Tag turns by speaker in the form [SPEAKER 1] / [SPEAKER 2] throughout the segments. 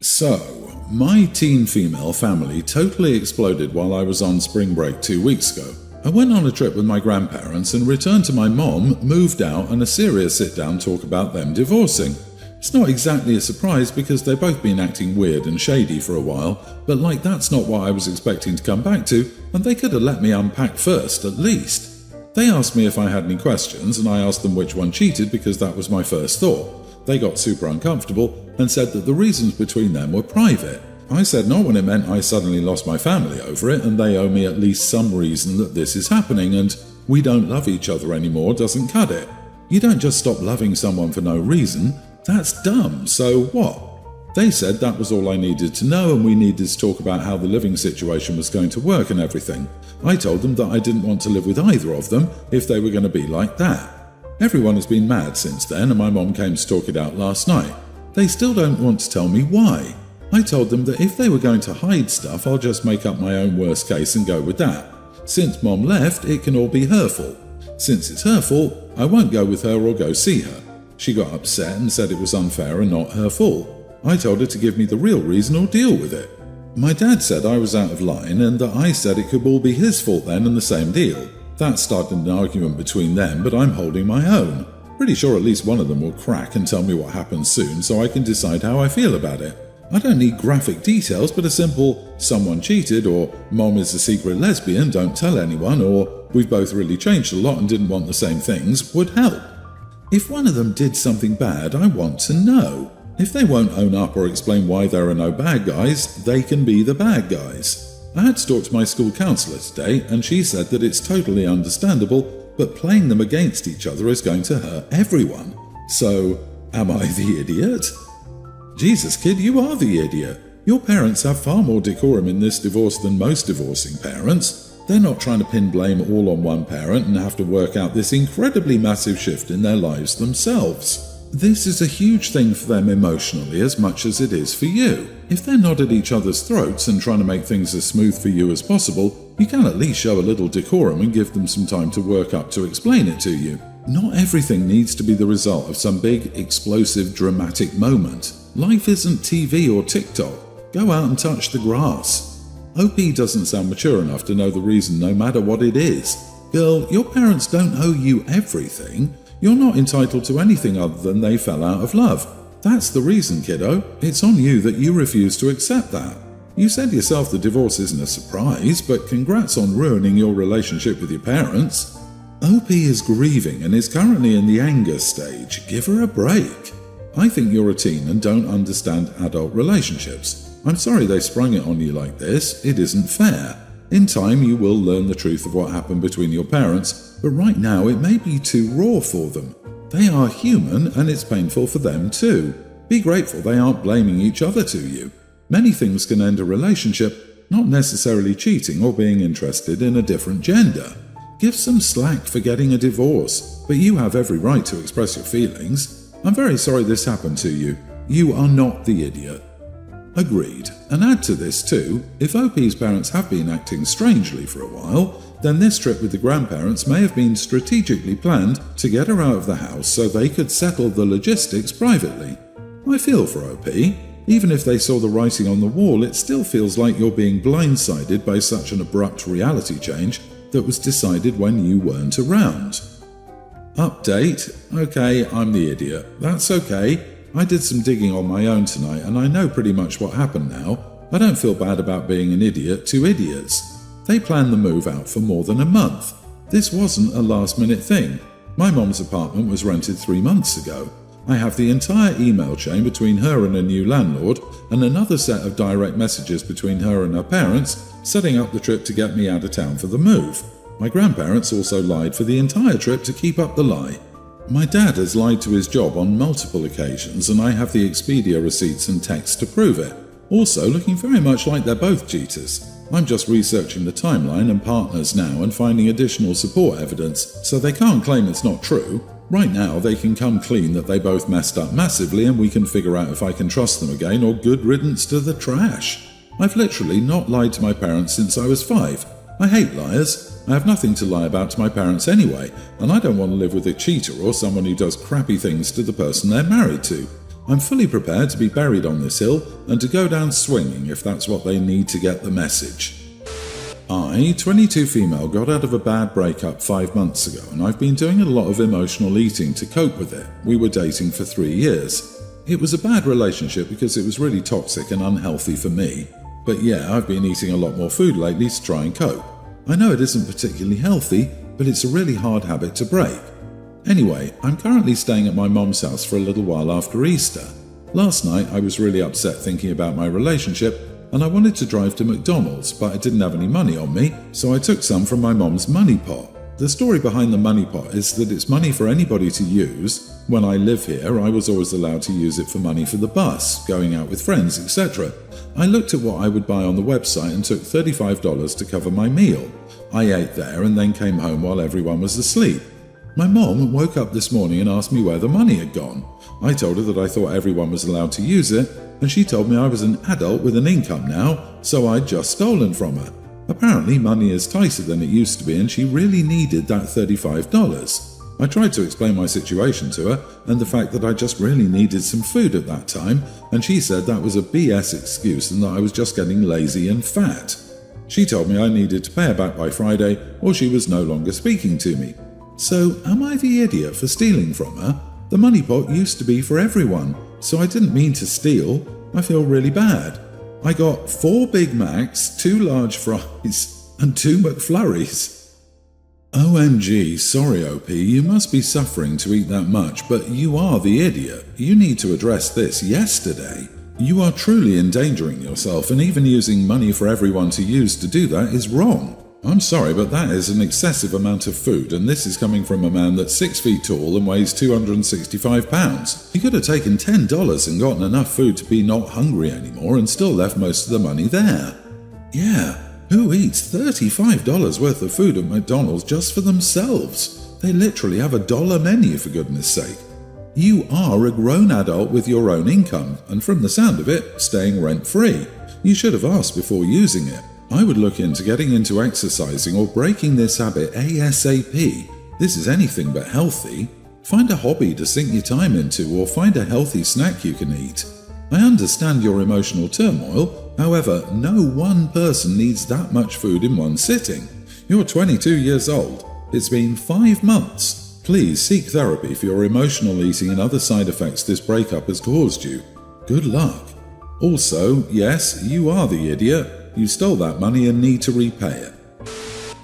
[SPEAKER 1] So, my teen female family totally exploded while I was on spring break 2 weeks ago. I went on a trip with my grandparents and returned to my mom, moved out, and a serious sit-down talk about them divorcing. It's not exactly a surprise because they've both been acting weird and shady for a while, but that's not what I was expecting to come back to, and they could have let me unpack first, at least. They asked me if I had any questions, and I asked them which one cheated because that was my first thought. They got super uncomfortable and said that the reasons between them were private. I said not when it meant I suddenly lost my family over it, and they owe me at least some reason that this is happening, and we don't love each other anymore doesn't cut it. You don't just stop loving someone for no reason. That's dumb, so what? They said that was all I needed to know, and we needed to talk about how the living situation was going to work and everything. I told them that I didn't want to live with either of them if they were going to be like that. Everyone has been mad since then, and my mom came to talk it out last night. They still don't want to tell me why. I told them that if they were going to hide stuff, I'll just make up my own worst case and go with that. Since Mom left, it can all be her fault. Since it's her fault, I won't go with her or go see her. She got upset and said it was unfair and not her fault. I told her to give me the real reason or deal with it. My dad said I was out of line and that I said it could all be his fault then and the same deal. That started an argument between them, but I'm holding my own. Pretty sure at least one of them will crack and tell me what happens soon so I can decide how I feel about it. I don't need graphic details, but a simple "someone cheated" or "Mom is a secret lesbian, don't tell anyone" or "we've both really changed a lot and didn't want the same things" would help. If one of them did something bad, I want to know. If they won't own up or explain why there are no bad guys, they can be the bad guys. I had to talk to my school counsellor today, and she said that it's totally understandable, but playing them against each other is going to hurt everyone. So, am I the idiot? Jesus, kid, you are the idiot. Your parents have far more decorum in this divorce than most divorcing parents. They're not trying to pin blame all on one parent and have to work out this incredibly massive shift in their lives themselves. This is a huge thing for them emotionally as much as it is for you. If they're not at each other's throats and trying to make things as smooth for you as possible, you can at least show a little decorum and give them some time to work up to explain it to you. Not everything needs to be the result of some big, explosive, dramatic moment. Life isn't TV or TikTok. Go out and touch the grass. OP doesn't sound mature enough to know the reason no matter what it is. Girl, your parents don't owe you everything. You're not entitled to anything other than they fell out of love. That's the reason, kiddo. It's on you that you refuse to accept that. You said yourself the divorce isn't a surprise, but congrats on ruining your relationship with your parents. OP is grieving and is currently in the anger stage. Give her a break. I think you're a teen and don't understand adult relationships. I'm sorry they sprung it on you like this. It isn't fair. In time, you will learn the truth of what happened between your parents, but right now it may be too raw for them. They are human and it's painful for them too. Be grateful they aren't blaming each other to you. Many things can end a relationship, not necessarily cheating or being interested in a different gender. Give some slack for getting a divorce, but you have every right to express your feelings. I'm very sorry this happened to you. You are not the idiot. Agreed. And add to this too, if OP's parents have been acting strangely for a while, then this trip with the grandparents may have been strategically planned to get her out of the house so they could settle the logistics privately. I feel for OP. Even if they saw the writing on the wall, it still feels like you're being blindsided by such an abrupt reality change that was decided when you weren't around. Update. Okay, I'm the idiot. That's okay. I did some digging on my own tonight and I know pretty much what happened now. I don't feel bad about being an idiot to idiots. They planned the move out for more than a month. This wasn't a last-minute thing. My mom's apartment was rented 3 months ago. I have the entire email chain between her and a new landlord and another set of direct messages between her and her parents setting up the trip to get me out of town for the move. My grandparents also lied for the entire trip to keep up the lie. My dad has lied to his job on multiple occasions and I have the Expedia receipts and texts to prove it. Also looking very much like they're both cheaters. I'm just researching the timeline and partners now and finding additional support evidence, so they can't claim it's not true. Right now they can come clean that they both messed up massively and we can figure out if I can trust them again or good riddance to the trash. I've literally not lied to my parents since I was 5. I hate liars. I have nothing to lie about to my parents anyway, and I don't want to live with a cheater or someone who does crappy things to the person they're married to. I'm fully prepared to be buried on this hill and to go down swinging if that's what they need to get the message. I, 22 female, got out of a bad breakup 5 months ago, and I've been doing a lot of emotional eating to cope with it. We were dating for 3 years. It was a bad relationship because it was really toxic and unhealthy for me. But yeah, I've been eating a lot more food lately to try and cope. I know it isn't particularly healthy, but it's a really hard habit to break. Anyway, I'm currently staying at my mom's house for a little while after Easter. Last night I was really upset thinking about my relationship, and I wanted to drive to McDonald's, but I didn't have any money on me, so I took some from my mom's money pot. The story behind the money pot is that it's money for anybody to use. When I live here, I was always allowed to use it for money for the bus, going out with friends, etc. I looked at what I would buy on the website and took $35 to cover my meal. I ate there and then came home while everyone was asleep. My mom woke up this morning and asked me where the money had gone. I told her that I thought everyone was allowed to use it, and she told me I was an adult with an income now, so I'd just stolen from her. Apparently money is tighter than it used to be, and she really needed that $35. I tried to explain my situation to her, and the fact that I just really needed some food at that time, and she said that was a BS excuse and that I was just getting lazy and fat. She told me I needed to pay her back by Friday, or she was no longer speaking to me. So, am I the idiot for stealing from her? The money pot used to be for everyone, so I didn't mean to steal. I feel really bad. I got 4 Big Macs, 2 large fries, and 2 McFlurries. OMG, sorry OP, you must be suffering to eat that much, but you are the idiot. You need to address this yesterday. You are truly endangering yourself, and even using money for everyone to use to do that is wrong. I'm sorry, but that is an excessive amount of food, and this is coming from a man that's 6 feet tall and weighs 265 pounds. He could have taken $10 and gotten enough food to be not hungry anymore and still left most of the money there. Yeah, who eats $35 worth of food at McDonald's just for themselves? They literally have a $1 menu, for goodness sake. You are a grown adult with your own income, and from the sound of it, staying rent-free. You should have asked before using it. I would look into getting into exercising or breaking this habit ASAP. This is anything but healthy. Find a hobby to sink your time into, or find a healthy snack you can eat. I understand your emotional turmoil, however, no one person needs that much food in one sitting. You're 22 years old. It's been 5 months. Please seek therapy for your emotional eating and other side effects this breakup has caused you. Good luck. Also, yes, you are the idiot. You stole that money and need to repay it.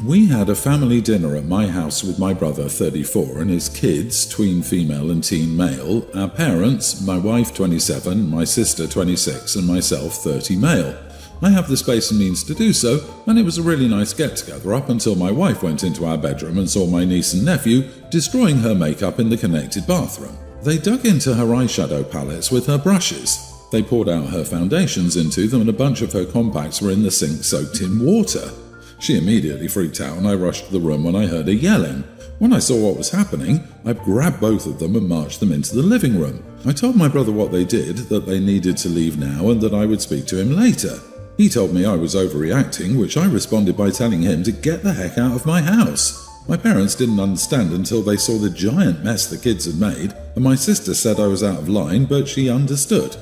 [SPEAKER 1] We had a family dinner at my house with my brother, 34, and his kids, tween female and teen male, our parents, my wife, 27, my sister, 26, and myself, 30 male. I have the space and means to do so, and it was a really nice get-together up until my wife went into our bedroom and saw my niece and nephew destroying her makeup in the connected bathroom. They dug into her eyeshadow palettes with her brushes. They poured out her foundations into them, and a bunch of her compacts were in the sink soaked in water. She immediately freaked out, and I rushed to the room when I heard her yelling. When I saw what was happening, I grabbed both of them and marched them into the living room. I told my brother what they did, that they needed to leave now and that I would speak to him later. He told me I was overreacting, which I responded by telling him to get the heck out of my house. My parents didn't understand until they saw the giant mess the kids had made, and my sister said I was out of line, but she understood.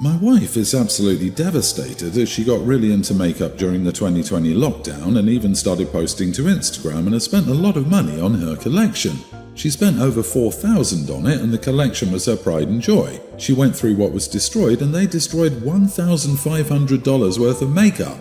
[SPEAKER 1] My wife is absolutely devastated as she got really into makeup during the 2020 lockdown and even started posting to Instagram and has spent a lot of money on her collection. She spent over $4,000 on it, and the collection was her pride and joy. She went through what was destroyed, and they destroyed $1,500 worth of makeup.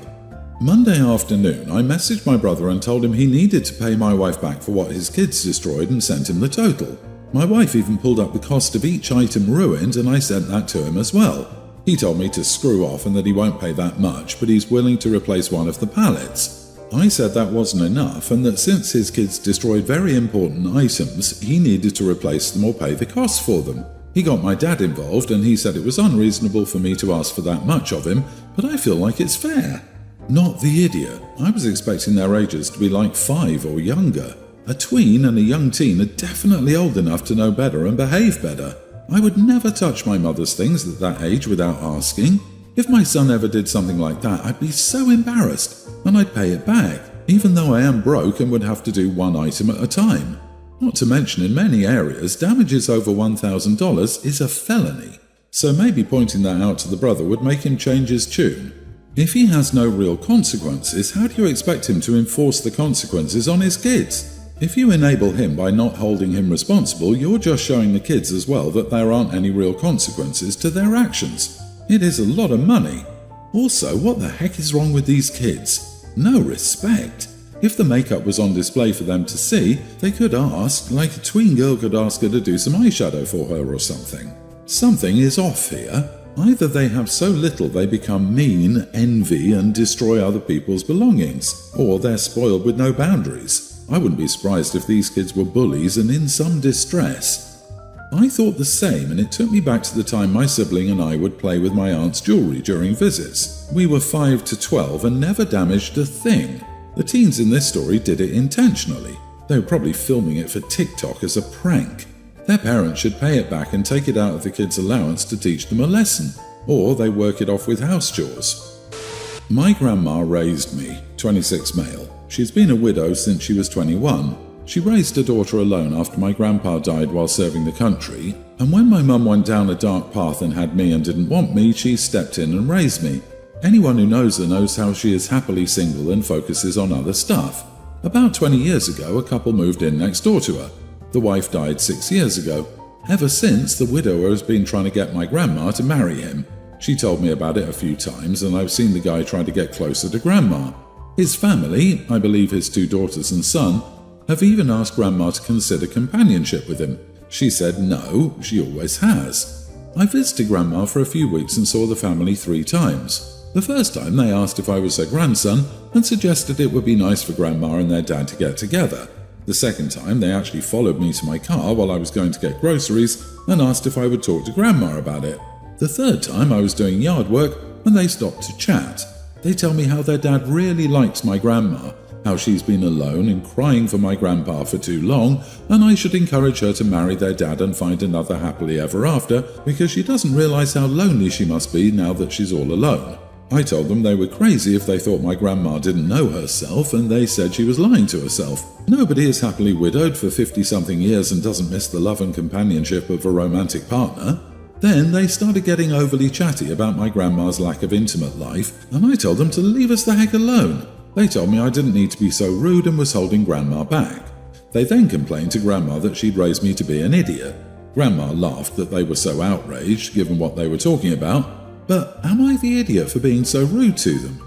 [SPEAKER 1] Monday afternoon, I messaged my brother and told him he needed to pay my wife back for what his kids destroyed and sent him the total. My wife even pulled up the cost of each item ruined, and I sent that to him as well. He told me to screw off and that he won't pay that much, but he's willing to replace one of the pallets. I said that wasn't enough, and that since his kids destroyed very important items, he needed to replace them or pay the cost for them. He got my dad involved, and he said it was unreasonable for me to ask for that much of him, but I feel like it's fair. Not the idiot. I was expecting their ages to be like 5 or younger. A tween and a young teen are definitely old enough to know better and behave better. I would never touch my mother's things at that age without asking. If my son ever did something like that, I'd be so embarrassed, and I'd pay it back, even though I am broke and would have to do one item at a time. Not to mention, in many areas, damages over $1,000 is a felony. so maybe pointing that out to the brother would make him change his tune. If he has no real consequences, how do you expect him to enforce the consequences on his kids? If you enable him by not holding him responsible, you're just showing the kids as well that there aren't any real consequences to their actions. It is a lot of money. Also, what the heck is wrong with these kids? No respect. If the makeup was on display for them to see, they could ask, like a tween girl could ask her to do some eyeshadow for her or something. Something is off here. Either they have so little they become mean, envy, and destroy other people's belongings, or they're spoiled with no boundaries. I wouldn't be surprised if these kids were bullies and in some distress. I thought the same, and it took me back to the time my sibling and I would play with my aunt's jewellery during visits. We were 5 to 12 and never damaged a thing. The teens in this story did it intentionally. They were probably filming it for TikTok as a prank. Their parents should pay it back and take it out of the kids' allowance to teach them a lesson, or they work it off with house chores. My grandma raised me, 26 male. She's been a widow since she was 21. She raised her daughter alone after my grandpa died while serving the country, and when my mum went down a dark path and had me and didn't want me, she stepped in and raised me. Anyone who knows her knows how she is happily single and focuses on other stuff. About 20 years ago, a couple moved in next door to her. The wife died 6 years ago. Ever since, the widower has been trying to get my grandma to marry him. She told me about it a few times, and I've seen the guy try to get closer to grandma. His family, I believe his 2 daughters and son, have even asked grandma to consider companionship with him. She said no, she always has. I visited grandma for a few weeks and saw the family 3 times. The first time they asked if I was their grandson and suggested it would be nice for grandma and their dad to get together. The second time they actually followed me to my car while I was going to get groceries and asked if I would talk to grandma about it. The third time I was doing yard work and they stopped to chat. They tell me how their dad really likes my grandma, how she's been alone and crying for my grandpa for too long, and I should encourage her to marry their dad and find another happily ever after because she doesn't realize how lonely she must be now that she's all alone. I told them they were crazy if they thought my grandma didn't know herself, and they said she was lying to herself. Nobody is happily widowed for 50-something years and doesn't miss the love and companionship of a romantic partner. Then they started getting overly chatty about my grandma's lack of intimate life, and I told them to leave us the heck alone. They told me I didn't need to be so rude and was holding grandma back. They then complained to grandma that she'd raised me to be an idiot. Grandma laughed that they were so outraged given what they were talking about. But am I the idiot for being so rude to them?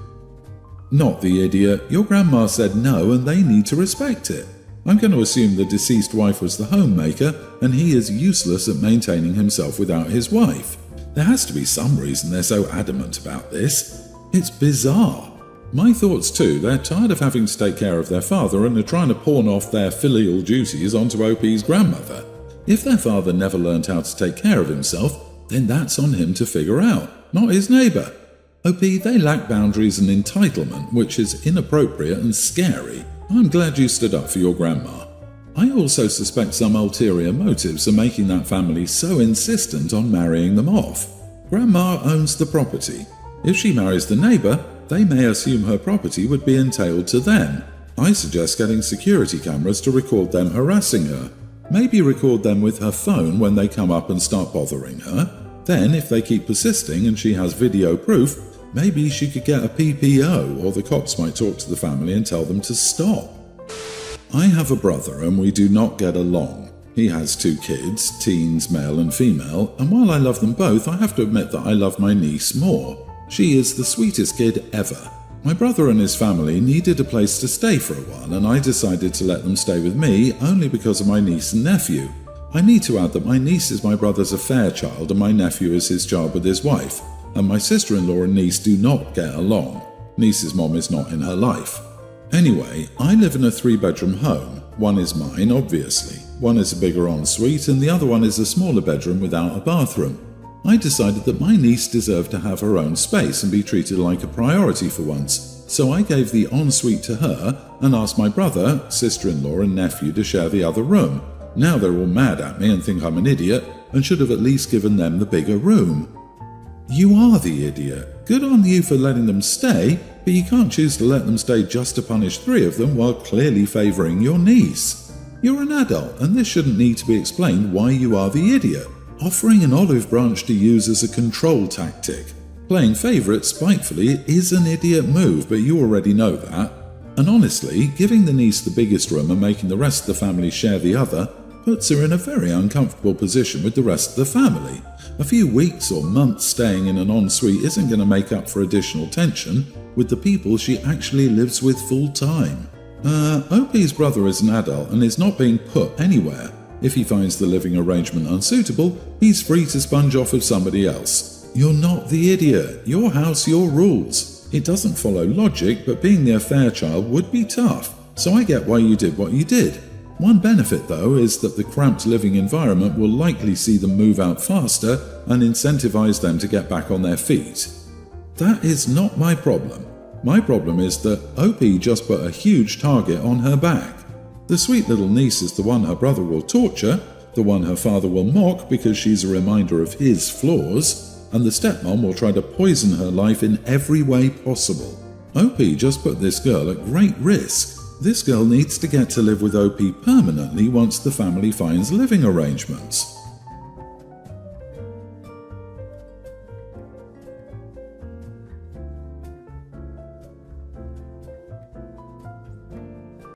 [SPEAKER 1] Not the idiot. Your grandma said no and they need to respect it. I'm going to assume the deceased wife was the homemaker and he is useless at maintaining himself without his wife. There has to be some reason they're so adamant about this. It's bizarre. My thoughts too, they're tired of having to take care of their father and are trying to pawn off their filial duties onto OP's grandmother. If their father never learned how to take care of himself, then that's on him to figure out, not his neighbour. OP, they lack boundaries and entitlement, which is inappropriate and scary. I'm glad you stood up for your grandma. I also suspect some ulterior motives are making that family so insistent on marrying them off. Grandma owns the property. If she marries the neighbour, they may assume her property would be entailed to them. I suggest getting security cameras to record them harassing her. Maybe record them with her phone when they come up and start bothering her. Then, if they keep persisting and she has video proof, maybe she could get a PPO, or the cops might talk to the family and tell them to stop. I have a brother and we do not get along. He has 2 kids, teens, male and female, and while I love them both, I have to admit that I love my niece more. She is the sweetest kid ever. My brother and his family needed a place to stay for a while, and I decided to let them stay with me only because of my niece and nephew. I need to add that my niece is my brother's affair child and my nephew is his child with his wife, and my sister-in-law and niece do not get along. Niece's mom is not in her life. Anyway, I live in a 3-bedroom home. One is mine, obviously. One is a bigger ensuite and the other one is a smaller bedroom without a bathroom. I decided that my niece deserved to have her own space and be treated like a priority for once, so I gave the ensuite to her and asked my brother, sister-in-law and nephew to share the other room. Now they're all mad at me and think I'm an idiot and should have at least given them the bigger room. You are the idiot. Good on you for letting them stay, but you can't choose to let them stay just to punish 3 of them while clearly favouring your niece. You're an adult and this shouldn't need to be explained why you are the idiot. offering an olive branch to use as a control tactic. Playing favourite spitefully is an idiot move, but you already know that. And honestly, giving the niece the biggest room and making the rest of the family share the other puts her in a very uncomfortable position with the rest of the family. A few weeks or months staying in an ensuite isn't going to make up for additional tension with the people she actually lives with full time. OP's brother is an adult and is not being put anywhere. If he finds the living arrangement unsuitable, he's free to sponge off with somebody else. You're not the idiot. Your house, your rules. It doesn't follow logic, but being the affair child would be tough, so I get why you did what you did. One benefit, though, is that the cramped living environment will likely see them move out faster and incentivize them to get back on their feet. That is not my problem. My problem is that OP just put a huge target on her back. The sweet little niece is the one her brother will torture, the one her father will mock because she's a reminder of his flaws, and the stepmom will try to poison her life in every way possible. OP just put this girl at great risk. This girl needs to get to live with OP permanently once the family finds living arrangements.